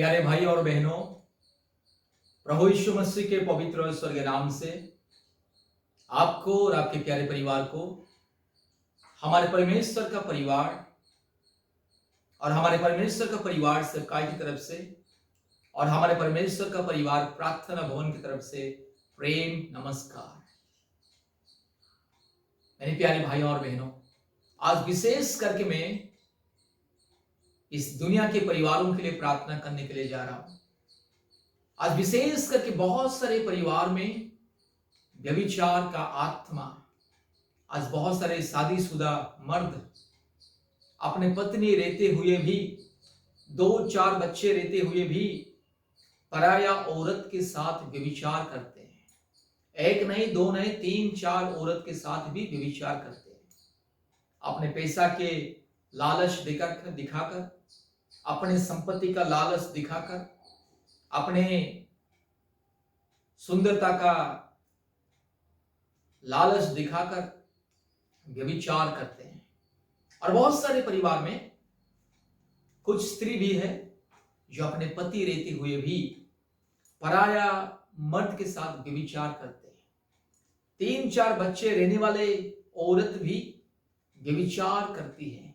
प्यारे भाई और बहनों, प्रभु यीशु मसीह के पवित्र और स्वर्गीय नाम से आपको और आपके प्यारे परिवार को हमारे परमेश्वर का परिवार और हमारे परमेश्वर का परिवार सेवकाई की तरफ से और हमारे परमेश्वर का परिवार प्रार्थना भवन की तरफ से प्रेम नमस्कार। मेरे प्यारे भाई और बहनों, आज विशेष करके मैं इस दुनिया के परिवारों के लिए प्रार्थना करने के लिए जा रहा हूं। आज विशेष करके बहुत सारे परिवार में व्यभिचार का आत्मा, आज बहुत सारे शादीशुदा मर्द अपने पत्नी रहते हुए भी, 2-4 बच्चे रहते हुए भी पराया औरत के साथ व्यभिचार करते हैं। एक नहीं, 2 नहीं, 3-4 औरत के साथ भी व्यभिचार करते हैं। अपने पैसा के लालच दिखाकर, अपने संपत्ति का लालच दिखाकर, अपने सुंदरता का लालच दिखाकर व्यभिचार करते हैं। और बहुत सारे परिवार में कुछ स्त्री भी है जो अपने पति रहते हुए भी पराया मर्द के साथ व्यभिचार करते हैं। 3-4 बच्चे रहने वाले औरत भी व्यभिचार करती है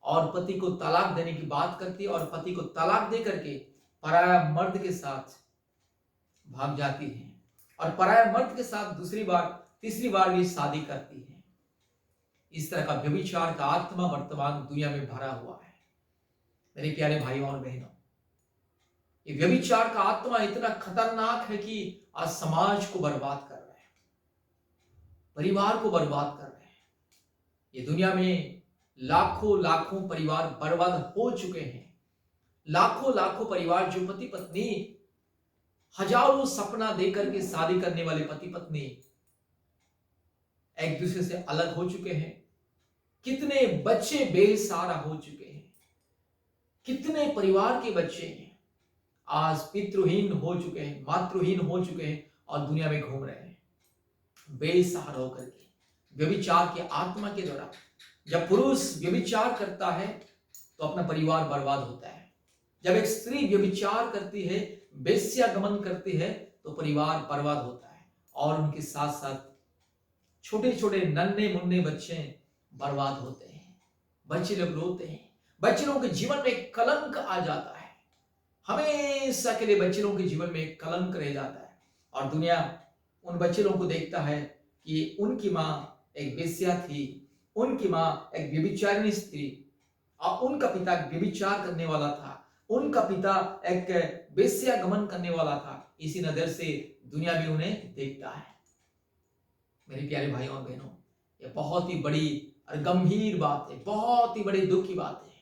और पति को तलाक देने की बात करती है और पति को तलाक दे करके पराया मर्द के साथ भाग जाती है और पराया मर्द के साथ दूसरी बार तीसरी बार भी शादी करती है। इस तरह का व्यभिचार का आत्मा वर्तमान दुनिया में भरा हुआ है। मेरे प्यारे भाइयों और बहनों, ये व्यभिचार का आत्मा इतना खतरनाक है कि आज समाज को बर्बाद कर रहा है, परिवार को बर्बाद कर रहे हैं। ये दुनिया में लाखों लाखों परिवार बर्बाद हो चुके हैं। लाखों लाखों परिवार जो पति पत्नी हजारों सपना देकर के शादी करने वाले पति पत्नी एक दूसरे से अलग हो चुके हैं। कितने बच्चे बेसहारा हो चुके हैं, कितने परिवार के बच्चे आज पितृहीन हो चुके हैं, मातृहीन हो चुके हैं और दुनिया में घूम रहे हैं बेसहारा होकर के। व्यभिचार के आत्मा के द्वारा जब पुरुष व्यभिचार करता है तो अपना परिवार बर्बाद होता है। जब एक स्त्री व्यभिचार करती है, वेश्यागमन करती है, तो परिवार बर्बाद होता है और उनके साथ साथ छोटे छोटे नन्हे मुन्ने बच्चे बर्बाद होते हैं। बच्चे लोग रोते हैं, बच्चे लोगों के जीवन में कलंक आ जाता है। हमेशा के लिए बच्चे लोगों के जीवन में कलंक रह जाता है और दुनिया उन बच्चे लोगों को देखता है कि उनकी माँ एक वेश्या थी, उनकी माँ एक व्यभिचारिणी थी और उनका पिता व्यभिचार करने वाला था, उनका पिता एक वेश्यागमन करने वाला था। इसी नजर से दुनिया भी उन्हें देखता है। मेरे प्यारे भाइयों और बहनों, यह बहुत ही बड़ी और गंभीर बात है, बहुत ही बड़ी दुख की बात है।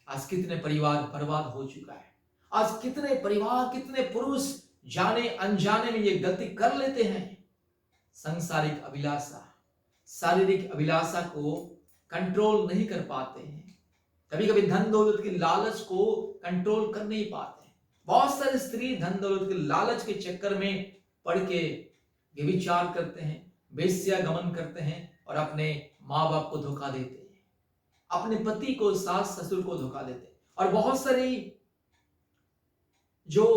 आज कितने परिवार बर्बाद हो चुका है। आज कितने परिवार, कितने पुरुष जाने अनजाने में ये गलती कर लेते हैं। सांसारिक अभिलाषा, शारीरिक अभिलाषा को कंट्रोल नहीं कर पाते हैं। कभी कभी धन दौलत की लालच को कंट्रोल कर नहीं पाते। बहुत सारे स्त्री धन दौलत के लालच के चक्कर में पड़ के व्यभिचार करते हैं, वेश्यागमन करते हैं और अपने माँ बाप को धोखा देते हैं, अपने पति को, सास ससुर को धोखा देते हैं। और बहुत सारी जो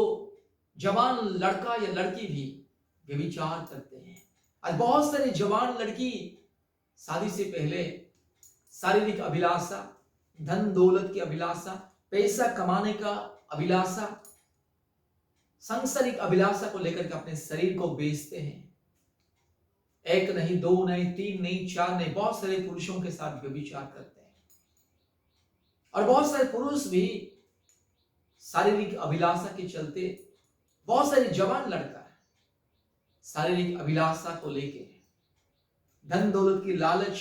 जवान लड़का या लड़की भी व्यभिचार करते हैं। आज बहुत सारी जवान लड़की शादी से पहले शारीरिक अभिलाषा, धन दौलत की अभिलाषा, पैसा कमाने का अभिलाषा, सांसारिक अभिलाषा को लेकर के अपने शरीर को बेचते हैं। एक नहीं, 2 नहीं, 3 नहीं, 4 नहीं, बहुत सारे पुरुषों के साथ व्यभिचार करते हैं। और बहुत सारे पुरुष भी शारीरिक अभिलाषा के चलते, बहुत सारी जवान लड़का शारीरिक अभिलाषा को लेके, धन दौलत की लालच,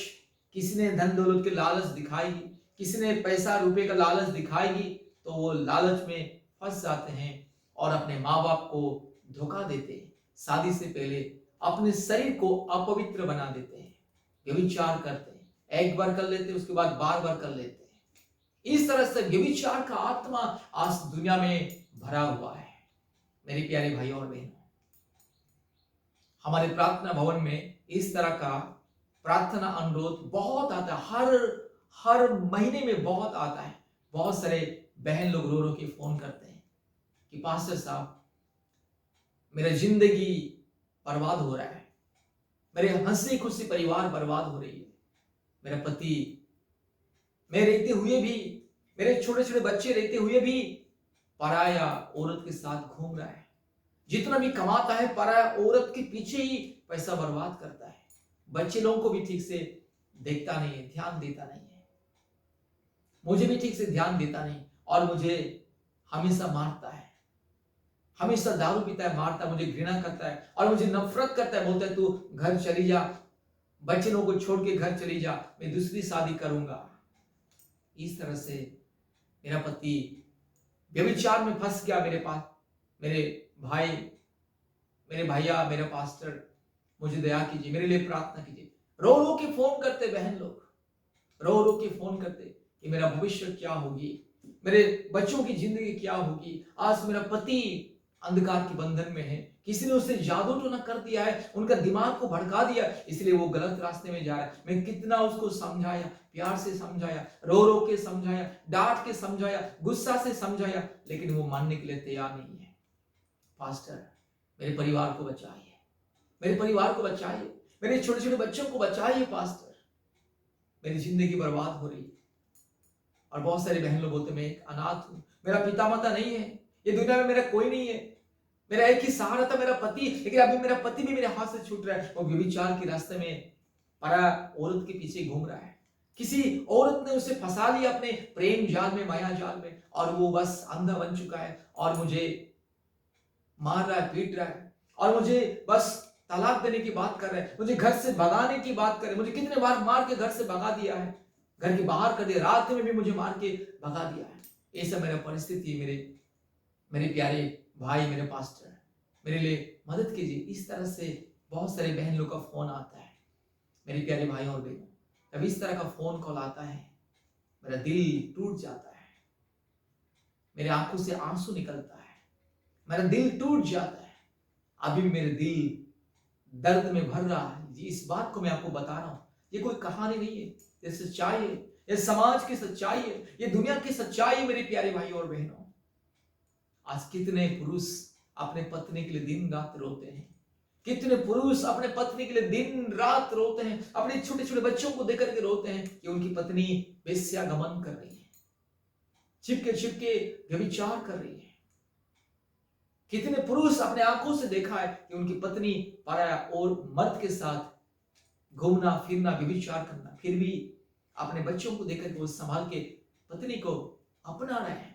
किसी ने धन दौलत की लालच दिखाएगी, किसी ने पैसा रुपए का लालच दिखाएगी, तो वो लालच में फंस जाते हैं और अपने माँ बाप को धोखा देते हैं। शादी से पहले अपने शरीर को अपवित्र बना देते हैं, व्यभिचार करते हैं। एक बार कर लेते हैं, उसके बाद बार बार कर लेते हैं। इस तरह से व्यभिचार का आत्मा आज दुनिया में भरा हुआ है। मेरे प्यारे भाइयों और बहनों, हमारे प्रार्थना भवन में इस तरह का प्रार्थना अनुरोध बहुत आता है, हर महीने में बहुत आता है। बहुत सारे बहन लोग रो रो के फोन करते हैं कि पास्टर साहब, मेरा जिंदगी बर्बाद हो रहा है, मेरे हंसी खुशी परिवार बर्बाद हो रही है, मेरा पति, मैं रहते हुए भी, मेरे छोटे छोटे बच्चे रहते हुए भी पराया औरत के साथ घूम रहा है, जितना भी कमाता है पराया औरत के पीछे ही पैसा बर्बाद करता है, बच्चे लोगों को भी ठीक से देखता नहीं है, ध्यान देता नहीं है, मुझे भी ठीक से ध्यान देता नहीं, और मुझे हमेशा मारता है, हमेशा दारू पीता है, मारता है, मुझे घृणा करता है और मुझे नफरत करता है, बोलता है तू घर चली जा, बच्चे लोगों को छोड़ के घर चली जा, मैं दूसरी शादी करूंगा। इस तरह से मेरा पति व्यभिचार में फंस गया। मेरे पास मेरे भाई, मेरे भैया, मेरे पास्टर, मुझे दया कीजिए, मेरे लिए प्रार्थना कीजिए। रो रो के फोन करते बहन लोग, रो रो के फोन करते कि मेरा भविष्य क्या होगी, मेरे बच्चों की जिंदगी क्या होगी। आज मेरा पति अंधकार के बंधन में है, किसी ने उसे जादू टोना कर दिया है, उनका दिमाग को भड़का दिया, इसलिए वो गलत रास्ते में जा रहा है। मैं कितना उसको समझाया, प्यार से समझाया, रो रो के समझाया, डांट के समझाया, गुस्सा से समझाया, लेकिन वो मानने के लिए तैयार नहीं है। पास्टर, मेरे परिवार को बचाइए, मेरे परिवार को बचाइए, मेरे छोटे छोटे बच्चों को बचाइए पास्टर, मेरी जिंदगी बर्बाद हो रही है। और बहुत सारे बहन लोग बोलते मैं एक अनाथ हूं, मेरा पिता माता नहीं है, ये दुनिया में मेरा कोई नहीं है, मेरा एक ही सहारा था मेरा पति, लेकिन अभी मेरा पति भी मेरे हाथ से छूट रहा है, वो व्यभिचार के रास्ते में परा औरत के पीछे घूम रहा है, किसी औरत ने उसे फंसा लिया अपने प्रेम जाल में, माया जाल में, और वो बस अंधा बन चुका है और मुझे मार रहा है, पीट रहा है, और मुझे बस तलाक देने की बात कर रहा है, मुझे घर से भगाने की बात कर रहे, मुझे कितने बार मार के घर से भगा दिया है, घर के बाहर कर दिया, रात में भी मुझे मार के भगा दिया है। ऐसा मेरा परिस्थिति। मेरे प्यारे भाई, मेरे पास्टर, मेरे लिए मदद कीजिए। इस तरह से बहुत सारे बहन लोग का फोन आता है। मेरे प्यारे भाई और बहनों, जब इस तरह का फोन कॉल आता है, मेरा दिल टूट जाता है, मेरे आंखों से आंसू निकलता है, मेरा दिल टूट जाता है। अभी भी मेरे दिल दर्द में भर रहा है। जी, इस बात को मैं आपको बता रहा हूं, ये कोई कहानी नहीं है, ये सच्चाई है, ये समाज की सच्चाई है, ये दुनिया की सच्चाई है। मेरे प्यारे भाई और बहनों, आज कितने पुरुष अपने पत्नी के लिए दिन रात रोते हैं, कितने पुरुष अपने पत्नी के लिए दिन रात रोते हैं, अपने छोटे छोटे बच्चों को देकर के रोते हैं कि उनकी पत्नी वेश्यागमन कर रही है, छिपके छिपके व्यभिचार कर रही है। कितने पुरुष अपने आंखों से देखा है कि उनकी पत्नी पराया और मर्द के साथ घूमना फिरना, व्यभिचार करना, फिर भी अपने बच्चों को देखकर वो संभाल के पत्नी को अपना रहे हैं,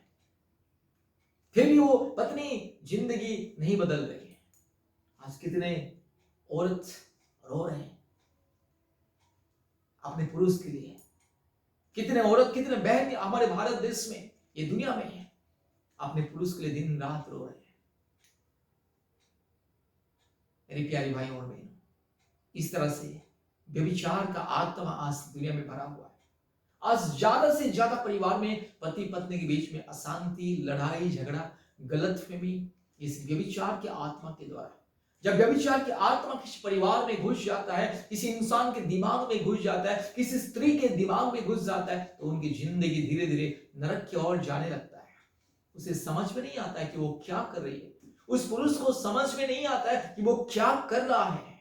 फिर भी वो पत्नी जिंदगी नहीं बदल रही है। आज कितने औरत रो रहे हैं अपने पुरुष के लिए, कितने औरत, कितने बहन हमारे भारत देश में, ये दुनिया में है, अपने पुरुष के लिए दिन रात रो रहे हैं। मेरे प्यारे भाई और बहनों, इस तरह से व्यभिचार का आत्मा आज दुनिया में भरा हुआ है। आज ज्यादा से ज्यादा परिवार में पति पत्नी के बीच में अशांति, लड़ाई झगड़ा, गलतफहमी, इस व्यभिचार के आत्मा के द्वारा। जब व्यभिचार की आत्मा किसी परिवार में घुस जाता है, किसी इंसान के दिमाग में घुस जाता है, किसी स्त्री के दिमाग में घुस जाता है, तो उनकी जिंदगी धीरे धीरे नरक की ओर जाने लगता है। उसे समझ में नहीं आता है कि वो क्या कर रही है, उस पुरुष को समझ में नहीं आता है कि वो क्या कर रहा है।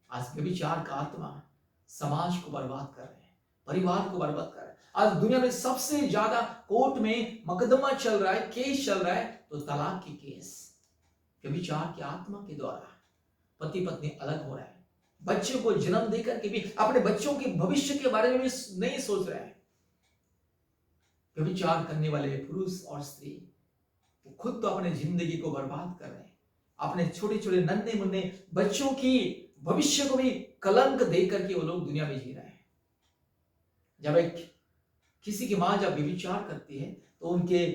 आज व्यभिचार का आत्मा समाज को बर्बाद कर रहे हैं, परिवार को बर्बाद कर रहे हैं। आज दुनिया में सबसे ज्यादा कोर्ट में मुकदमा चल रहा है, केस चल रहा है, तो तलाक की केस व्यभिचार की आत्मा के द्वारा पति पत्नी अलग हो रहा है। बच्चे को जन्म देकर के भी अपने बच्चों के भविष्य के बारे में भी नहीं सोच रहे हैं। व्यभिचार करने वाले पुरुष और स्त्री वो खुद तो अपने जिंदगी को बर्बाद कर रहे हैं, अपने छोटे छोटे नन्हे मुन्ने बच्चों की भविष्य को भी कलंक देकर के वो लोग दुनिया में जी रहे हैं। जब एक किसी की मां जब व्यभिचार करती है तो उनके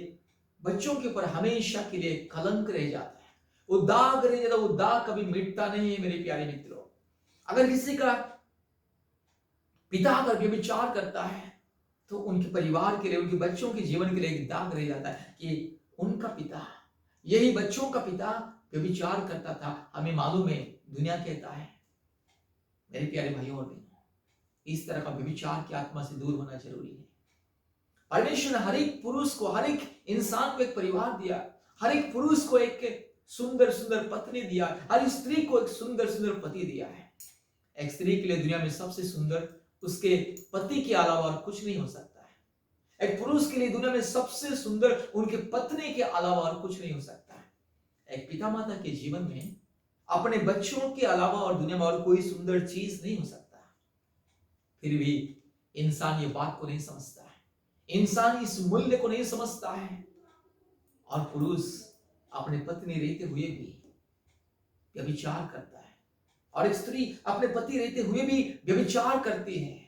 बच्चों के ऊपर हमेशा के लिए कलंक रह जाता है, वो दाग रह जाता है, वो दाग कभी मिटता नहीं है। मेरे प्यारे मित्रों, अगर किसी का पिता अगर व्यभिचार करता है तो उनके परिवार के लिए, उनके बच्चों के जीवन के लिए एक दाग रह जाता है कि उनका पिता, यही बच्चों का पिता व्यभिचार करता था। हमें मालूम है, दुनिया कहता है। मेरे प्यारे भाइयों और बहनों, इस तरह का व्यभिचार की आत्मा से दूर होना जरूरी है। परमेश्वर ने हर एक पुरुष को, हर एक इंसान को एक परिवार दिया, हर एक पुरुष को एक सुंदर सुंदर पत्नी दिया, हर स्त्री को एक सुंदर सुंदर पति दिया है। एक स्त्री के लिए दुनिया में सबसे सुंदर उसके पति के अलावा और कुछ नहीं हो सकता है। एक पुरुष के लिए दुनिया में सबसे सुंदर उनके पत्नी के अलावा और कुछ नहीं हो सकता है। एक पिता माता के जीवन में अपने बच्चों के अलावा और दुनिया में और कोई सुंदर चीज नहीं हो सकता। फिर भी इंसान ये बात को नहीं समझता है, इंसान इस मूल्य को नहीं समझता है, और पुरुष अपने पत्नी रहते हुए भी व्यभिचार करता है, और एक स्त्री अपने पति रहते हुए भी व्यभिचार करती है।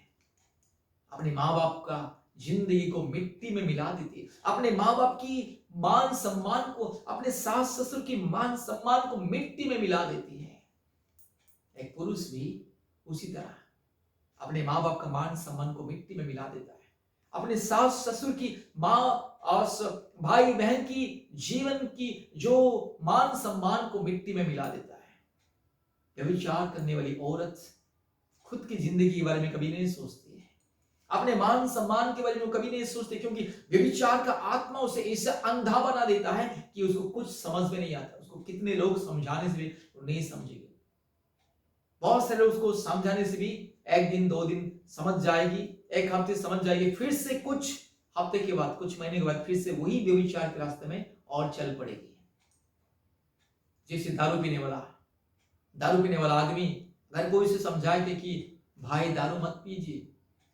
अपने माँ बाप का जिंदगी को मिट्टी में मिला देती है, अपने माँ बाप की मान सम्मान को, अपने सास ससुर की मान सम्मान को मिट्टी में मिला देती है। एक पुरुष भी उसी तरह अपने माँ बाप का मान सम्मान को मिट्टी में मिला देता है, अपने सास ससुर की, माँ और भाई बहन की जीवन की जो मान सम्मान को मिट्टी में मिला देता है। व्यभिचार करने वाली औरत खुद की जिंदगी के बारे में कभी नहीं सोचती है, अपने मान सम्मान के बारे में कभी नहीं सोचती, क्योंकि व्यभिचार का आत्मा उसे ऐसा अंधा बना देता है कि उसको कुछ समझ में नहीं आता। उसको कितने लोग समझाने से भी वो नहीं समझेगी, बहुत सारे उसको समझाने से भी एक दिन दो दिन समझ जाएगी, एक हफ्ते समझ जाएगी, फिर से कुछ हफ्ते के बाद, कुछ महीने के बाद फिर से वही व्यभिचार के रास्ते में और चल पड़ेगी। जैसे दारू पीने वाला आदमी घर को इसे समझाए कि भाई दारू मत पीजिए,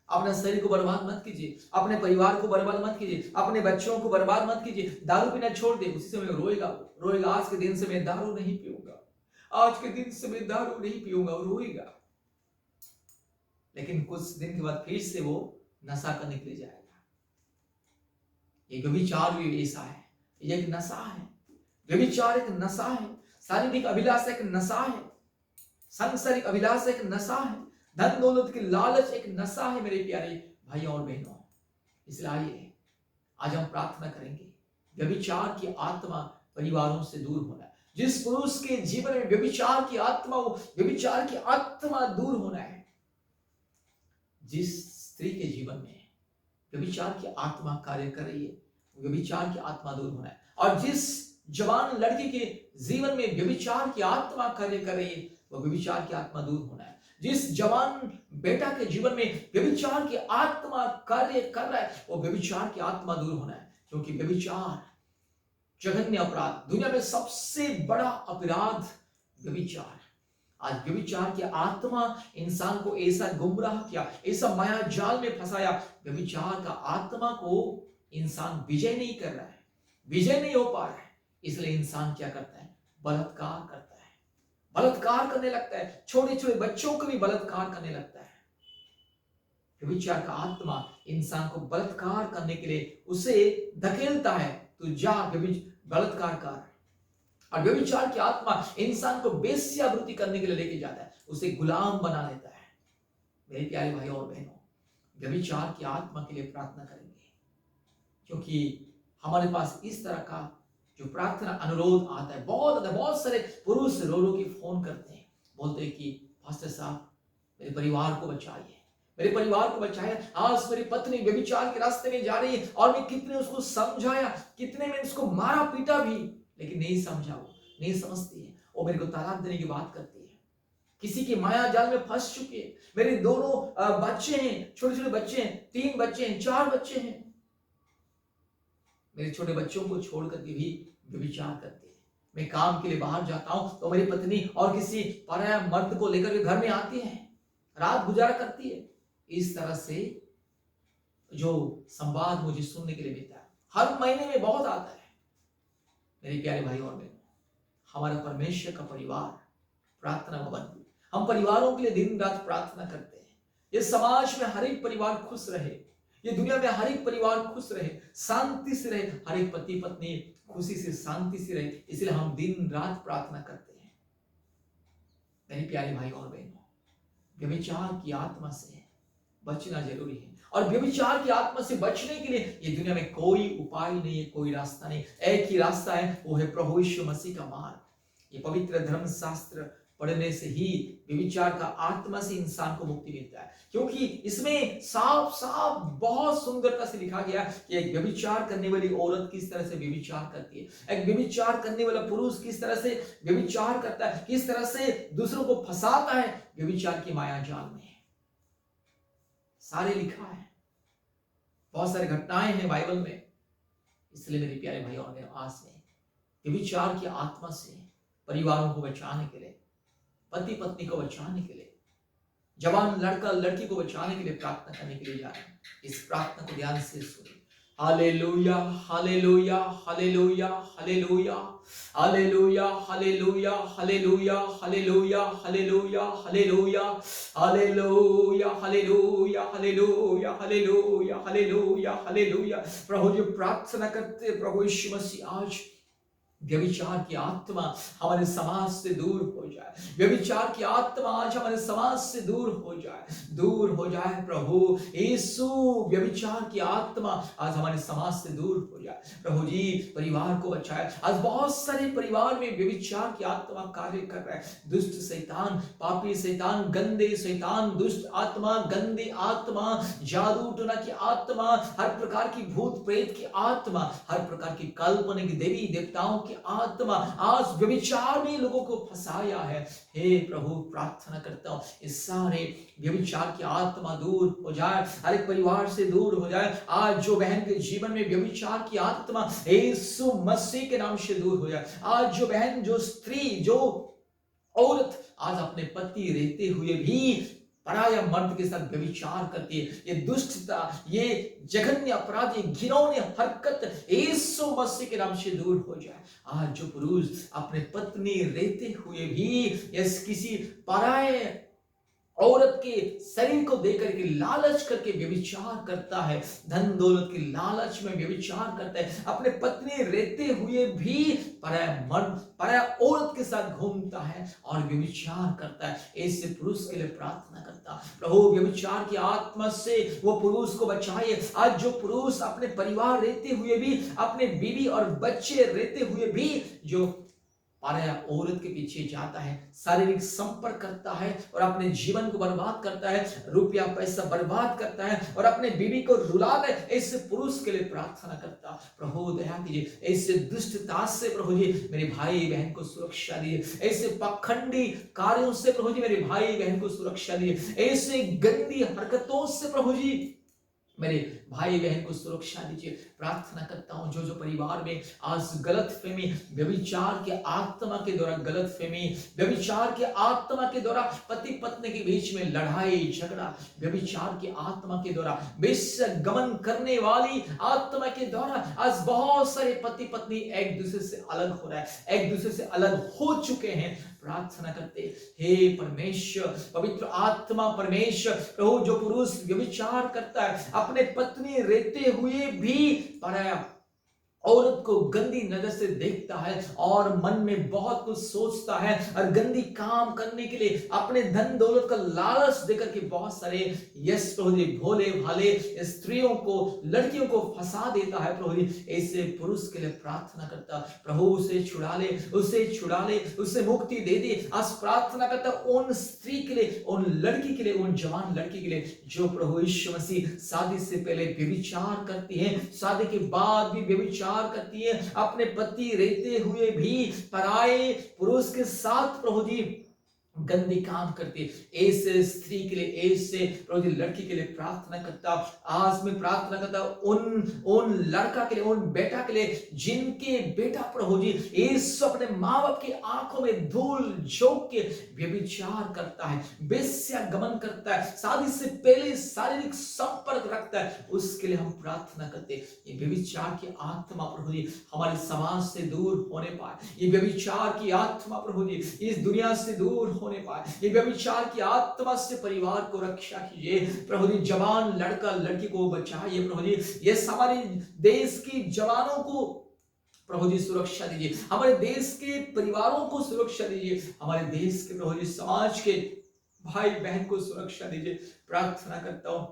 अपने शरीर को बर्बाद मत कीजिए, अपने परिवार को बर्बाद मत कीजिए, अपने बच्चों को बर्बाद मत कीजिए, दारू पीना छोड़ दे। उसी समय रोएगा, आज के दिन से मैं दारू नहीं पीऊंगा, आज के दिन से मैं दारू नहीं पीऊंगा, रोएगा। लेकिन कुछ दिन के बाद फिर से वो नशा करने के लिए जाएगा। ये व्यभिचार भी ऐसा है, ये एक नशा है। व्यभिचार एक नशा है, शारीरिक अभिलाषा एक नशा है, सांसारिक अभिलाषा एक नशा है, धन दौलत की लालच एक नशा है मेरे प्यारे भाइयों और बहनों। इसलिए आइए आज हम प्रार्थना करेंगे, व्यभिचार की आत्मा परिवारों से दूर होना है। जिस पुरुष के जीवन में व्यभिचार की आत्मा हो, व्यभिचार की आत्मा दूर होना है। जिस स्त्री के जीवन में व्यभिचार की आत्मा कार्य कर रही है, व्यभिचार की आत्मा दूर होना है। और जिस जवान लड़की के जीवन में व्यभिचार की आत्मा कार्य कर रही है, वह व्यभिचार की आत्मा दूर होना है। जिस जवान बेटा के जीवन में व्यभिचार की आत्मा कार्य कर रहा है, वो व्यभिचार की आत्मा दूर होना है। क्योंकि व्यभिचार जघन्य अपराध, दुनिया में सबसे बड़ा अपराध व्यभिचार। आज व्यभिचार की आत्मा इंसान को ऐसा गुमराह किया, ऐसा माया जाल में फंसाया। व्यभिचार का आत्मा को इंसान विजय नहीं कर रहा है, विजय नहीं हो पा रहा है। इसलिए इंसान क्या करता है? बलात्कार करता है, बलात्कार करने लगता है, छोटे छोटे बच्चों को भी बलात्कार करने लगता है। व्यभिचार का आत्मा इंसान को बलात्कार करने के लिए उसे धकेलता है, तू जा बलात्कार कर। और व्यभिचार की आत्मा इंसान को वेश्यावृत्ति करने के लिए लेके जाता है, उसे गुलाम बना लेता है। मेरे प्यारे भाई और बहनों, व्यभिचार की आत्मा के लिए प्रार्थना करेंगे, क्योंकि हमारे पास इस तरह का जो प्रार्थना अनुरोध आता है, बहुत सारे पुरुष रो के फोन करते हैं, बोलते हैं कि पास्टर साहब मेरे परिवार को बचाइए, मेरे परिवार को बचाया। आज मेरी पत्नी व्यभिचार के रास्ते में जा रही है और मैं कितने उसको समझाया, कितने में उसको मारा पीटा भी, लेकिन नहीं समझा, वो नहीं समझती है, वो मेरे को तलाक देने की बात करती है, किसी की माया जाल में फंस चुकी है। मेरे दोनों बच्चे हैं, छोटे छोटे बच्चे हैं, 3 बच्चे हैं, 4 बच्चे हैं, मेरे छोटे बच्चों को छोड़ करके भी व्यभिचार करते हैं। मैं काम के लिए बाहर जाता हूं तो मेरी पत्नी और किसी पराया मर्द को लेकर के घर में आती है, रात गुजारा करती है। इस तरह से जो संवाद मुझे सुनने के लिए मिलता है, हर महीने में बहुत आता है। मेरे प्यारे भाई और बहनों, हमारा परमेश्वर का परिवार प्रार्थना भवन, हम परिवारों के लिए दिन रात प्रार्थना करते हैं। ये समाज में हर एक परिवार खुश रहे, ये दुनिया में हर एक परिवार खुश रहे, शांति से रहे, हर एक पति पत्नी खुशी से शांति से रहे, इसलिए हम दिन रात प्रार्थना करते हैं। मेरे प्यारे भाई और बहनों, व्यभिचार की आत्मा से बचना जरूरी है, और व्यभिचार की आत्मा से बचने के लिए ये दुनिया में कोई उपाय नहीं है, कोई रास्ता नहीं। एक ही रास्ता है, वो है प्रभु यीशु मसीह का मार्ग। ये पवित्र धर्म शास्त्र पढ़ने से ही व्यभिचार का आत्मा से इंसान को मुक्ति मिलता है, क्योंकि इसमें साफ साफ बहुत सुंदरता से लिखा गया कि एक व्यभिचार करने वाली औरत किस तरह से व्यभिचार करती है, एक व्यभिचार करने वाला पुरुष किस तरह से व्यभिचार करता है, किस तरह से दूसरों को फंसाता है व्यभिचार की माया जाल में। सारे लिखा है, बहुत सारी घटनाएं हैं बाइबल में। इसलिए मेरे प्यारे भाई और बहनों, आज में व्यभिचार की आत्मा से परिवारों को बचाने के लिए, पति पत्नी को बचाने के लिए, जवान लड़का लड़की को बचाने के लिए प्रार्थना करने के लिए जा रहे हैं। इस प्रार्थना को ध्यान से सुनिए। Hallelujah hallelujah hallelujah hallelujah hallelujah hallelujah hallelujah hallelujah hallelujah hallelujah hallelujah hallelujah hallelujah hallelujah hallelujah hallelujah. प्रभु जी प्रार्थना करते, प्रभु यीशु मसीह आज व्यभिचार की आत्मा हमारे समाज से दूर हो जाए, व्यभिचार की आत्मा आज हमारे समाज से दूर हो जाए, दूर हो जाए प्रभु यीशु। व्यभिचार की आत्मा आज हमारे समाज से दूर हो जाए प्रभु जी, परिवार को बचाए। आज बहुत सारे परिवार में व्यभिचार की आत्मा कार्य कर रहा है। दुष्ट शैतान, पापी शैतान, गंदे शैतान, दुष्ट आत्मा, गंदी आत्मा, जादू टोना की आत्मा, हर प्रकार की भूत प्रेत की आत्मा, हर प्रकार की काल्पनिक देवी देवताओं की आत्मा आज व्यभिचार में लोगों को फंसाया है। हे प्रभु प्रार्थना करता हूं इस सारे व्यभिचार की आत्मा दूर हो जाए, हर एक परिवार से दूर हो जाए। आज जो बहन के जीवन में व्यभिचार की आत्मा यीशु मसीह के नाम से दूर हो जाए। आज जो बहन, जो स्त्री, जो औरत आज अपने पति रहते हुए भी पराया मर्द के साथ व्यभिचार करती है, ये दुष्टता, ये जघन्य अपराध, ये घिनौनी हरकत यीशु मसीह के नाम से दूर हो जाए। आज जो पुरुष अपने पत्नी रहते हुए भी किसी पराये औरत के शरीर को देकर के लालच करके व्यभिचार करता है, धन दौलत की लालच में व्यभिचार करता है, अपने पत्नी रहते हुए भी पराया मर्द, पराया औरत के साथ घूमता है और व्यभिचार करता है, ऐसे पुरुष के लिए प्रार्थना करता। प्रभु व्यभिचार की आत्मा से वो पुरुष को बचाइए। आज जो पुरुष अपने परिवार रहते हुए भी, अपने बीवी और बच्चे रहते हुए भी जो पराया औरत के पीछे जाता है, शारीरिक संपर्क करता है और अपने जीवन को बर्बाद करता है, रुपया पैसा बर्बाद करता है और अपने बीवी को रुला दे, ऐसे पुरुष के लिए प्रार्थना करता। प्रभु दया कीजिए, ऐसे दुष्टता से प्रभु जी मेरे भाई बहन को सुरक्षा दिए, ऐसे पाखंडी कार्यों से प्रभु जी मेरे भाई बहन को सुरक्षा दिए, ऐसे गंदी हरकतों से प्रभु जी मेरे भाई बहन को सुरक्षा दीजिए। प्रार्थना करता हूं जो जो परिवार में आज गलत फहमी, व्यभिचार के आत्मा के द्वारा गलत फहमी, व्यभिचार के आत्मा के द्वारा पति पत्नी के बीच में लड़ाई झगड़ा, व्यभिचार की आत्मा के द्वारा वेश्या गमन करने वाली आत्मा के द्वारा आज बहुत सारे पति पत्नी एक दूसरे से अलग हो रहा है, एक दूसरे से अलग हो चुके हैं। प्रार्थना करते, हे परमेश्वर, पवित्र आत्मा परमेश्वर, प्रभु जो पुरुष व्यभिचार करता है, अपने पत्नी रहते हुए भी पराया औरत को गंदी नजर से देखता है और मन में बहुत कुछ सोचता है और गंदी काम करने के लिए अपने धन दौलत का लालच देकर के बहुत सारे यस प्रभु जी भोले भाले स्त्रियों को, लड़कियों को फंसा देता है। प्रभु जी ऐसे पुरुष के लिए प्रार्थना करता, प्रभु उसे छुड़ा ले, उसे छुड़ा ले, उसे मुक्ति दे दे। आज प्रार्थना करता उन स्त्री के लिए, उन लड़की के लिए, उन जवान लड़की के लिए जो प्रभु यीशु मसीह शादी से पहले व्यभिचार करती है, शादी के बाद भी व्यभिचार करती है, अपने पति रहते हुए भी पराये पुरुष के साथ प्रभु जी गंदी काम करती है। ऐसे स्त्री के लिए, ऐसे प्रभु जी लड़की के लिए प्रार्थना करता। आज मैं प्रार्थना करता उन लड़का के लिए, उन बेटा के लिए जिनके बेटा प्रभु जी यीशु अपने माँ बाप की आंखों में धूल झोंक के व्यभिचार करता है, वेश्या गमन करता है, शादी से पहले शारीरिक संपर्क रखता है, उसके लिए हम प्रार्थना करते। ये व्यभिचार की आत्मा प्रभु जी हमारे समाज से दूर होने पाए, ये व्यभिचार की आत्मा प्रभु जी इस दुनिया से दूर होने पाए, ये व्यभिचार की आत्मा से परिवार को रक्षा कीजिए प्रभु जी। जवान लड़का लड़की को बचाइए प्रभु जी, ये हमारे देश की जवानों को प्रभु जी सुरक्षा दीजिए, हमारे देश के परिवारों को सुरक्षा दीजिए, हमारे देश के प्रभु जी समाज के भाई बहन को सुरक्षा दीजिए। प्रार्थना करता हूं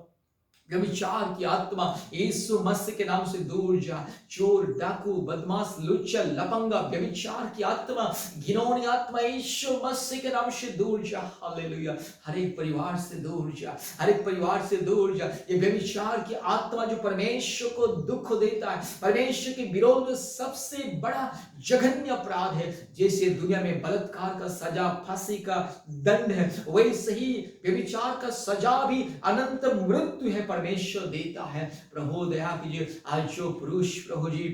व्यभिचार की आत्मा यीशु मसीह के नाम से दूर जा। चोर, डाकू, बदमाश, लुच्चा, लफंगा, व्यभिचार की आत्मा, घिनौनी आत्मा यीशु मसीह के नाम से दूर जा। हालेलुया। हर एक परिवार से दूर जा, हर एक परिवार से दूर जा। ये व्यभिचार की आत्मा जो परमेश्वर को दुख देता है, परमेश्वर के विरोध में सबसे बड़ा जघन्य अपराध है। जैसे दुनिया में बलात्कार का सजा फांसी का दंड है, वैसे ही व्यभिचार का सजा भी अनंत मृत्यु है, परमेश्वर देता है। प्रभु दया कीजिए। आज जो पुरुष प्रभु जी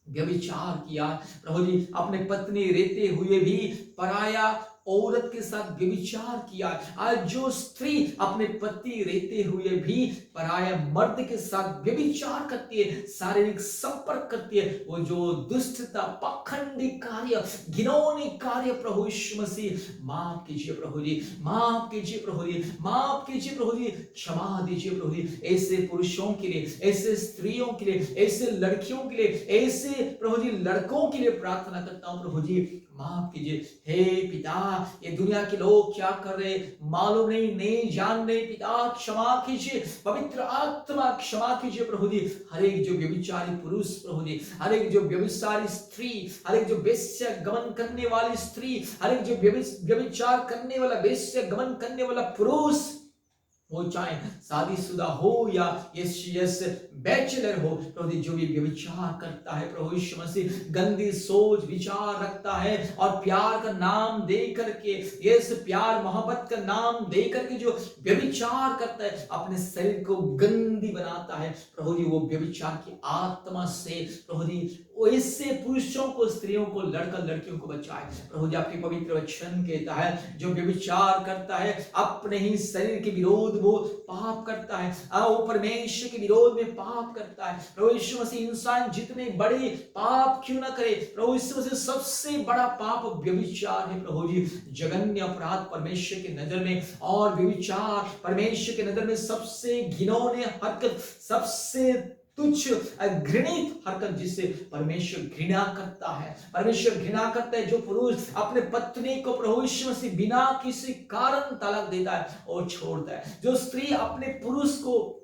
व्यभिचार किया, प्रभु जी अपने पत्नी रहते हुए भी पराया औरत के साथ व्यभिचार किया, आज जो स्त्री अपने पति रहते हुए भी पराया मर्द के साथ व्यभिचार करती है, शारीरिक संपर्क करती है, वो जो दुष्टता, पाखंडी कार्य, घिनौनी कार्य प्रभु यीशु मसीह माफ कीजिए प्रभु जी, माफ कीजिए प्रभु जी, माफ कीजिए प्रभु जी, क्षमा दीजिए प्रभु जी। ऐसे पुरुषों के लिए, ऐसे स्त्रियों के लिए, ऐसे लड़कियों के लिए, ऐसे प्रभु जी लड़कों के लिए प्रार्थना करता हूं प्रभु जी, माफ कीजिए। हे पिता, ये दुनिया के लोग क्या कर रहे मालूम नहीं, नहीं जान रहे, पिता क्षमा कीजिए, पवित्र आत्मा क्षमा कीजिए प्रभु जी। हर एक जो व्यभिचारी पुरुष प्रभु जी, हर एक जो व्यभिचारी स्त्री, हर एक जो वेश्या गमन करने वाली स्त्री, हर एक जो व्यभिचार करने वाला, वेश्या गमन करने वाला पुरुष, वो चाहे शादीशुदा हो या यस बैचलर हो, प्रभु जो भी व्यभिचार करता है प्रभु यीशु मसीह, गंदी सोच विचार रखता है और प्यार का नाम दे करके, यस प्यार मोहब्बत का नाम दे करके जो व्यभिचार करता है, अपने शरीर को गंदी बनाता है प्रभु जी, वो व्यभिचार की आत्मा से प्रभु जी ऐसे पुरुषों को, स्त्रियों को, लड़का लड़कियों को बचाए प्रभु जी। आपके पवित्र वचन कहता है जो व्यभिचार करता है अपने ही शरीर के विरोध वो पाप करता है, वो परमेश्वर के विरोध में पाप करता है। प्रभु यीशु मसीह इंसान जितने बड़े पाप क्यों ना करे, प्रभु यीशु मसीह सबसे बड़ा पाप व्यभिचार है प्रभु जी, जघन्य अपराध परमेश्वर की नजर में, और व्यभिचार परमेश्वर की नजर में सबसे घिनौनी हरकत, सबसे तुच्छ घृणित हरकत जिससे परमेश्वर घृणा करता है। परमेश्वर घृणा करता है जो पुरुष अपने पत्नी को प्रभु यीशु मसीह बिना किसी कारण तलाक देता है और छोड़ता है, जो स्त्री अपने पुरुष को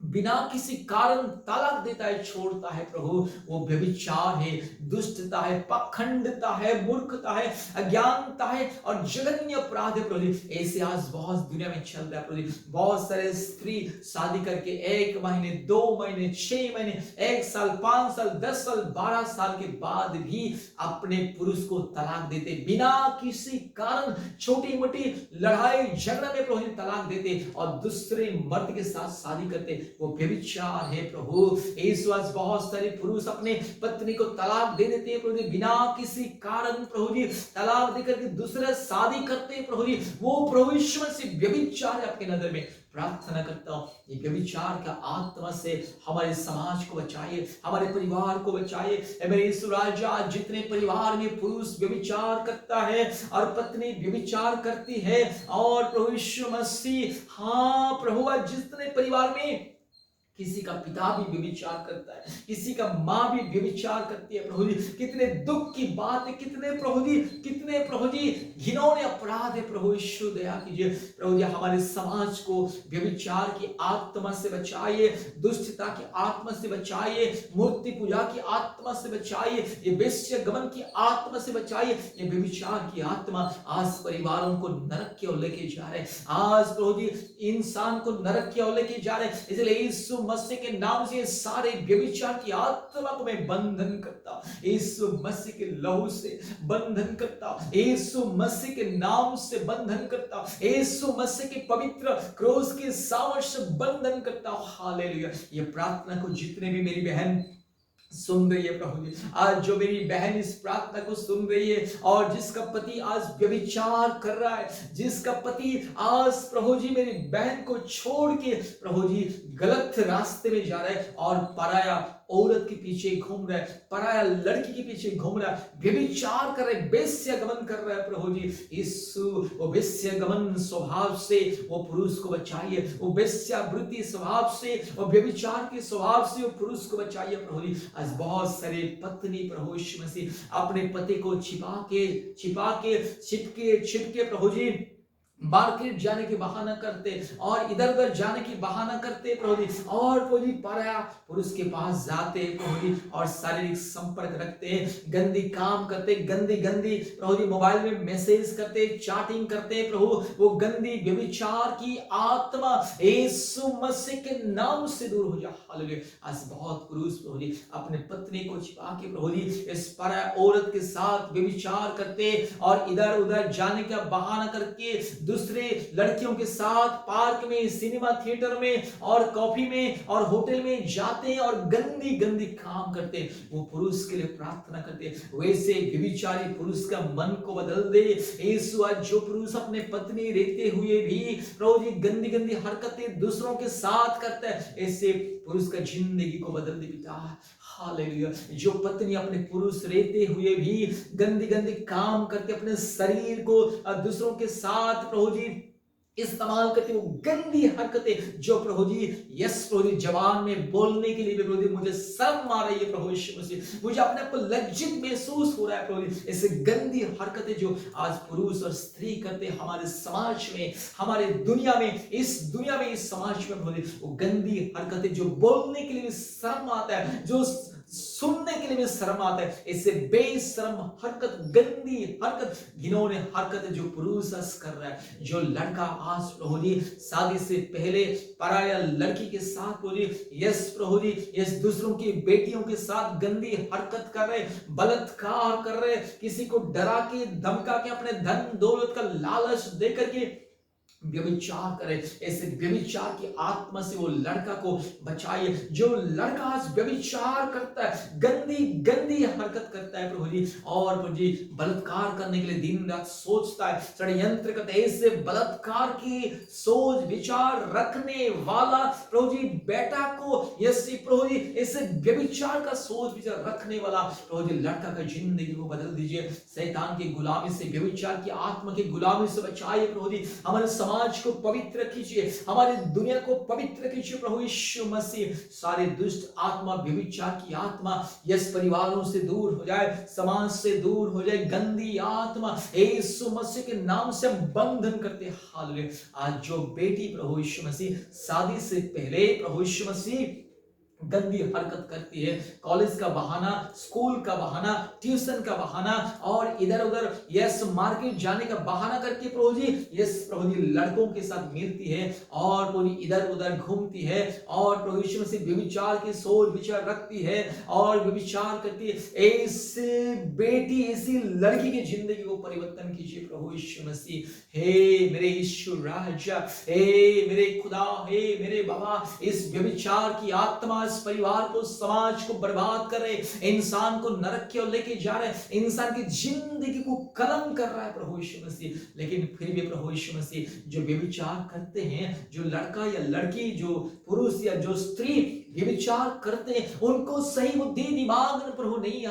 बिना किसी कारण तलाक देता है, छोड़ता है प्रभु, वो व्यभिचार है, दुष्टता है, पाखंडता है, मूर्खता है, अज्ञानता है और जघन्य अपराध है प्रभु जी। ऐसे आज बहुत दुनिया में चल रहा है प्रभु जी। बहुत सारे स्त्री शादी करके 1 महीने, 2 महीने, 6 महीने, 1 साल, 5 साल, 10 साल, 12 साल के बाद भी अपने पुरुष को तलाक देते, बिना किसी कारण, छोटी मोटी लड़ाई झगड़ा में प्रभु जी तलाक देते और दूसरे मर्द के साथ शादी करते, वो व्यभिचार है प्रभु। इस वक्त बहुत सारे पुरुष अपने पत्नी को तलाक दे देते हैं प्रभु जी, बिना किसी कारण प्रभु जी तलाक देकर के दूसरा शादी करते हैं प्रभु जी, वो प्रभु यीशु मसीह व्यभिचार है आपके नजर में। प्रार्थना करता हूं ये व्यभिचार का आत्मा से हमारे समाज को बचाइए, हमारे परिवार को बचाइए। मेरे यीशु राजा, जितने परिवार में पुरुष व्यभिचार करता है और पत्नी व्यभिचार करती है, और प्रभु यीशु मसीह, हाँ प्रभु, जितने परिवार में किसी का पिता भी व्यभिचार करता है, किसी का माँ भी व्यभिचार करती है प्रभु जी, कितने दुख की बात है, कितने प्रभु जी घिनौने अपराध है प्रभु यीशु, दया कीजिए प्रभु जी। हमारे समाज को व्यभिचार की आत्मा से बचाइए, दुष्टता की आत्मा से बचाइए, मूर्ति पूजा की आत्मा से बचाइए, ये वेश्या गमन की आत्मा से बचाइए। ये व्यभिचार की आत्मा आज परिवारों को नरक की ओर लेके जा रहे, आज प्रभु जी इंसान को नरक की ओर लेके जा रहे। इसलिए यीशु मसीह के नाम से सारे व्यभिचार की आत्मा को मैं बंधन करता हूं, यीशु मसीह के लहू से बंधन करता हूं, यीशु मसीह के नाम से बंधन करता हूं, यीशु मसीह के पवित्र क्रूस के सामर्थ्य से बंधन करता हूं। हालेलुया। ये प्रार्थना को जितने भी मेरी बहन सुन रही है प्रभु जी, आज जो मेरी बहन इस प्रार्थना को सुन रही है और जिसका पति आज व्यभिचार कर रहा है, जिसका पति आज प्रभु जी मेरी बहन को छोड़ के प्रभु जी गलत रास्ते में जा रहा है और पराया औरत के पीछे घूम रहा है, पराया लड़की के पीछे घूम रहा है, व्यभिचार कर रहा है, वेश्या गमन कर रहा है प्रभु जी, इस वो वेश्या गमन स्वभाव से वो पुरुष को बचाइए, वो वेश्यावृत्ति स्वभाव से, वो व्यभिचार के स्वभाव से वो पुरुष को बचाइए प्रभु जी। आज बहुत सारे पत्नी प्रभु यीशु मसीह अपने पति को छिपके छिपके प्रभु जी मार्केट जाने की बहाना करते और इधर उधर जाने की बहाना करते प्रभु जी, और प्रभु जी पराया पुरुष के पास जाते प्रभु जी और शारीरिक संपर्क रखते, गंदी काम करते, गंदी गंदी प्रभु जी मोबाइल में मैसेज करते, चैटिंग करते प्रभु, वो गंदी व्यभिचार की आत्मा यीशु मसीह के नाम से दूर हो जा। हालेलुया। आज बहुत पुरुष प्रभु जी अपने पत्नी को छिपा के प्रभु जी इस पराया औरत के साथ व्यभिचार करते और इधर उधर जाने का बहाना करके दूसरे लड़कियों के साथ पार्क में, सिनेमा थिएटर में और कॉफी में और होटल में जाते और गंदी गंदी काम करते। वो पुरुष के लिए प्रार्थना करते, वैसे व्यभिचारी पुरुष का मन को बदल दे यीशु। आज जो पुरुष अपने पत्नी रहते हुए भी प्रभु जी गंदी गंदी हरकतें दूसरों के साथ करता है, ऐसे पुरुष का जिंदगी को बदल दे पिता। हालेलुया। जो पत्नी अपने पुरुष रहते हुए भी गंदी गंदी काम करके अपने शरीर को दूसरों के साथ प्रभु जी इस्तेमाल करते, वो गंदी हरकतें जो प्रभु जी यस प्रभु जी जवान में बोलने के लिए भी प्रभु जी मुझे शर्म आ रही है प्रभु यीशु मसीह, मुझे अपने आप को लज्जित महसूस हो रहा है प्रभु जी। ऐसे गंदी हरकतें जो आज पुरुष और स्त्री करते हमारे समाज में, हमारे दुनिया में, इस दुनिया में, इस समाज में प्रभु जी, वो गंदी हरकतें जो बोलने के लिए भी शर्म आता है, जो सुनने के लिए भी शर्म आता है, इससे बेशर्म हरकत, गंदी हरकत, घिनौने हरकत जो पुरुष कर रहा है, जो लड़का आज प्रभु जी शादी से पहले पराया लड़की के साथ प्रभु जी यस प्रभु जी यस दूसरों की बेटियों के साथ गंदी हरकत कर रहे, बलात्कार कर रहे, किसी को डरा के धमका के अपने धन दौलत का लालच दे करके व्यभिचार करे, ऐसे व्यभिचार की आत्मा से वो लड़का को बचाइए। जो लड़का आज व्यभिचार करता है, गंदी गंदी हरकत करता है प्रभु जी, और प्रभु जी बलात्कार करने के लिए दिन रात सोचता है, षड्यंत्र करता है, ऐसे बलात्कार की सोच विचार रखने वाला प्रभु जी बेटा को यसी प्रभु जी ऐसे व्यभिचार का सोच विचार रखने वाला प्रभु जी लड़का का जिंदगी को बदल दीजिए। शैतान की गुलामी से, व्यभिचार की आत्मा की गुलामी से बचाइए प्रभु जी। हमारे समाज को पवित्र कीजिए, हमारी दुनिया को पवित्र कीजिए प्रभु यीशु मसीह। सारे दुष्ट आत्मा, व्यभिचार की आत्मा यस परिवारों से दूर हो जाए, समाज से दूर हो जाए, गंदी आत्मा यीशु मसीह के नाम से हम बंधन करते हैं। हालेलुया। आज जो बेटी प्रभु यीशु मसीह शादी से पहले प्रभु यीशु मसीह गंदी हरकत करती है, कॉलेज का बहाना, स्कूल का बहाना, ट्यूशन का बहाना और इधर उधर यस मार्केट जाने का बहाना करके प्रभु जी यस प्रभु जी लड़कों के साथ मिलती है और प्रभु जी इधर उधर घूमती है और प्रभु यीशु मसीह व्यभिचार की सोच विचार रखती है और व्यभिचार करती है। ऐसे बेटी, ऐसी लड़की की जिंदगी को परिवर्तन कीजिए प्रभु यीशु मसीह। हे मेरे यीशु राजा, हे मेरे खुदा, हे मेरे बाबा, इस व्यभिचार की आत्मा इस परिवार को, समाज को बर्बाद कर रहे, इंसान को नरक की ओर लेके जा रहे, इंसान की जिंदगी को कलम कर रहा है प्रभु यीशु मसीह। लेकिन फिर भी प्रभु यीशु मसीह जो व्यभिचार करते हैं, जो लड़का या लड़की, जो पुरुष या जो स्त्री व्यभिचार करते हैं, उनको सही बुद्धि दिमाग में प्रभु नहीं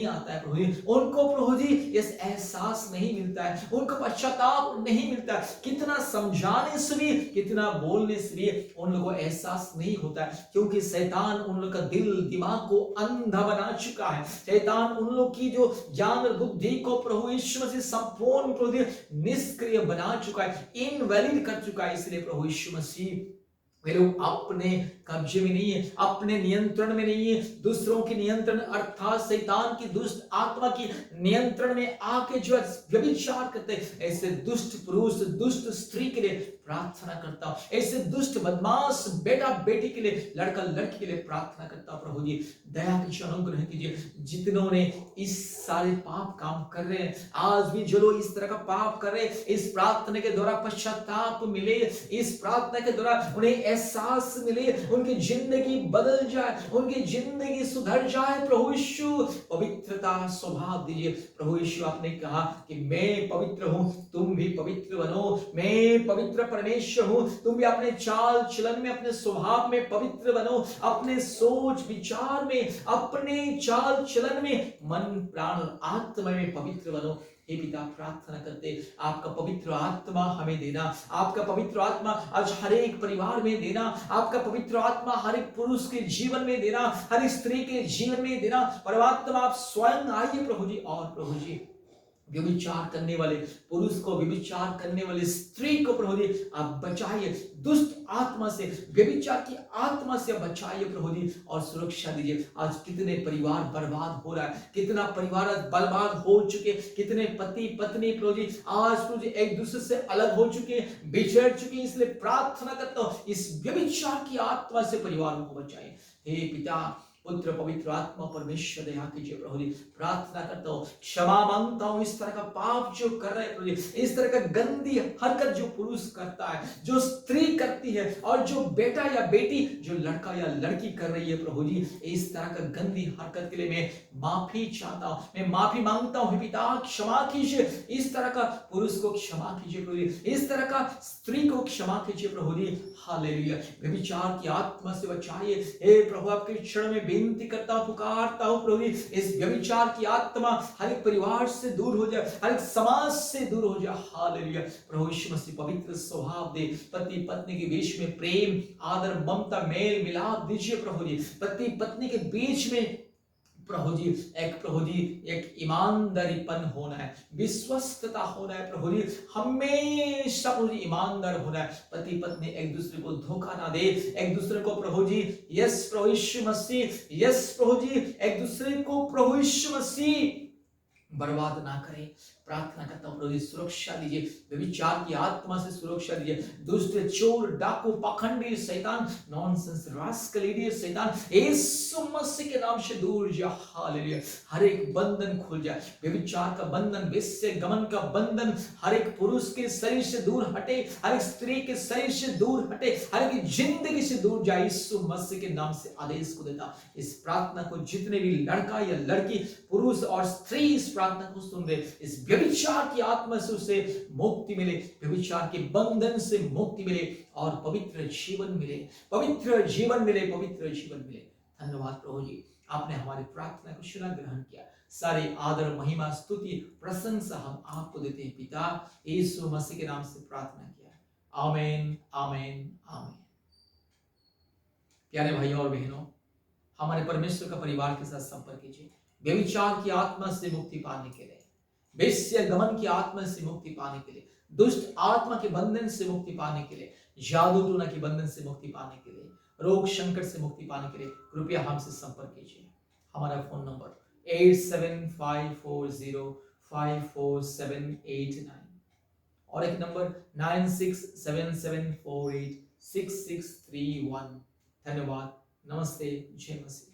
आता है प्रभु जी, उनको प्रभु जी इस एहसास नहीं मिलता है, उनको पश्चाताप नहीं मिलता है। कितना समझाने से भी, कितना बोलने से भी उन लोगों को एहसास नहीं होता है, क्योंकि शैतान उन लोग का दिल दिमाग को अंधा बना चुका है। शैतान उन लोग की जो ज्ञान और बुद्धि को प्रभु यीशु मसीह संपूर्ण प्रभु जी निष्क्रिय बना चुका है, इनवैलिड कर चुका है। इसलिए प्रभु यीशु मसीह वे लोग अपने कब्जे में नहीं है, अपने नियंत्रण में नहीं है, दूसरों के नियंत्रण अर्थात शैतान की दुष्ट आत्मा की नियंत्रण में आके जो व्यभिचार करते हैं, ऐसे दुष्ट पुरुष, दुष्ट स्त्री के लिए प्रार्थना करता हूं, ऐसे दुष्ट बदमाश बेटा बेटी के लिए, लड़का लड़की के लिए प्रार्थना करता हूं प्रभु जी दया कीजिए, अनुग्रह कीजिए। जितनों ने इस सारे पाप काम कर रहे हैं, आज भी जो लोग इस तरह का पाप कर रहे हैं, इस प्रार्थना के द्वारा पश्चाताप मिले, इस प्रार्थना के द्वारा उन्हें एहसास मिले, उनकी जिंदगी बदल जाए, उनकी जिंदगी सुधर जाए। प्रभु यीशु पवित्रता स्वभाव दीजिए। प्रभु यीशु आपने कहा कि मैं पवित्र हूं, तुम भी पवित्र बनो, मैं पवित्र परमेश्वर हूं, तुम भी अपने चाल चलन में, अपने स्वभाव में पवित्र बनो, अपने सोच विचार में, अपने चाल चलन में, मन प्राण आत्मा में पवित्र बनो। हे पिता, प्रार्थना करते आपका पवित्र आत्मा हमें देना, आपका पवित्र आत्मा आज हर एक परिवार में देना, आपका पवित्र आत्मा हर एक पुरुष के जीवन में देना, हर स्त्री के जीवन में देना। परमात्मा आप स्वयं आइए प्रभु जी, और प्रभु जी व्यभिचार करने वाले पुरुष को, व्यभिचार करने वाली स्त्री को प्रभु जी आप बचाइए, दुष्ट आत्मा से, व्यभिचार की आत्मा से बचाइए प्रभु जी, और सुरक्षा दीजिए। आज कितने परिवार बर्बाद हो रहा है, कितना परिवार बर्बाद हो चुके, कितने पति पत्नी प्रभु जी आज प्रभु जी एक दूसरे से अलग हो चुके, बिछड़ चुके। इसलिए प्रार्थना करता हूं इस व्यभिचार की आत्मा से परिवारों को बचाइए। हे पिता, पुत्र, पवित्र आत्मा, परमेश्वर दया कीजिए प्रभु जी। प्रार्थना करता हूँ, क्षमा मांगता हूँ इस तरह का पाप जो कर रहे हैं प्रभु जी, इस तरह का गंदी हरकत जो पुरुष करता है, जो स्त्री करती है, और जो बेटा या बेटी, जो लड़का या लड़की कर रही है प्रभु जी, इस तरह का गंदी हरकत के लिए मैं माफी चाहता हूँ, मैं माफी मांगता हूँ। पिता क्षमा कीजिए, इस तरह का पुरुष को क्षमा कीजिए प्रभु जी, इस तरह का स्त्री को क्षमा कीजिए प्रभु जी। हालेलुया। व्यभिचार की आत्मा से बचाइए हे प्रभु, आपके चरण में विनती करता हूं, पुकारता हूं प्रभु जी, इस व्यभिचार की आत्मा हर एक परिवार से दूर हो जाए, हर एक समाज से दूर हो जाए। हालेलुया। प्रभु यीशु मसीह पवित्र स्वभाव दे, पति पत्नी के बीच में प्रेम, आदर, ममता, मेल मिलाप दीजिए प्रभु जी। पति पत्नी के बीच में प्रभु जी एक ईमानदारीपन होना है, विश्वस्तता होना है प्रभु जी, हमेशा प्रभु जी ईमानदार होना है। पति पत्नी एक दूसरे को धोखा ना दे, एक दूसरे को प्रभु जी, यस प्रभु यीशु मसीह, यस प्रभु जी, एक दूसरे को प्रभु यीशु मसीह बर्बाद ना करें। प्रार्थना करता हूं प्रभु जी सुरक्षा दीजिए, व्यभिचार की आत्मा से सुरक्षा दीजिए। दुष्ट, चोर, डाकू, पाखंडी, शैतान, नॉनसेंस, रास्कल, शैतान यीशु मसीह के नाम से दूर जा। हालेलुया। हर एक बंधन खुल जाए, व्यभिचार का बंधन, वेश्या गमन का बंधन हर एक पुरुष के शरीर से दूर हटे, हर एक स्त्री के शरीर से दूर हटे, हर एक जिंदगी से दूर जाए। यीशु मसीह के नाम से आदेश को देता। इस प्रार्थना को जितने भी लड़का या लड़की, पुरुष और स्त्री इस प्रार्थना को सुन रहे, इस व्यभिचार की आत्मा से उसे मुक्ति मिले, व्यभिचार के बंधन से मुक्ति मिले, और पवित्र जीवन मिले, पवित्र जीवन मिले, पवित्र जीवन मिले। धन्यवाद प्रभु जी, आपने हमारी प्रार्थना को सुना, ग्रहण किया। सारे आदर, महिमा, स्तुति, प्रशंसा हम आपको देते हैं पिता, यीशु मसीह के नाम से प्रार्थना किया। आमीन, आमीन, आमीन। प्यारे भाइयों और बहनों, हमारे परमेश्वर का परिवार के साथ संपर्क कीजिए। व्यभिचार की आत्मा से मुक्ति पाने के लिए, वेश्या गमन की आत्मा से मुक्ति पाने के लिए, दुष्ट आत्मा के बंधन से मुक्ति पाने के लिए, जादू टोना के बंधन से मुक्ति पाने के लिए, रोग संकट से मुक्ति पाने के लिए कृपया हमसे संपर्क कीजिए। हमारा फोन नंबर 8754054789 और एक नंबर 9677486631। धन्यवाद। नमस्ते। जय मसीह।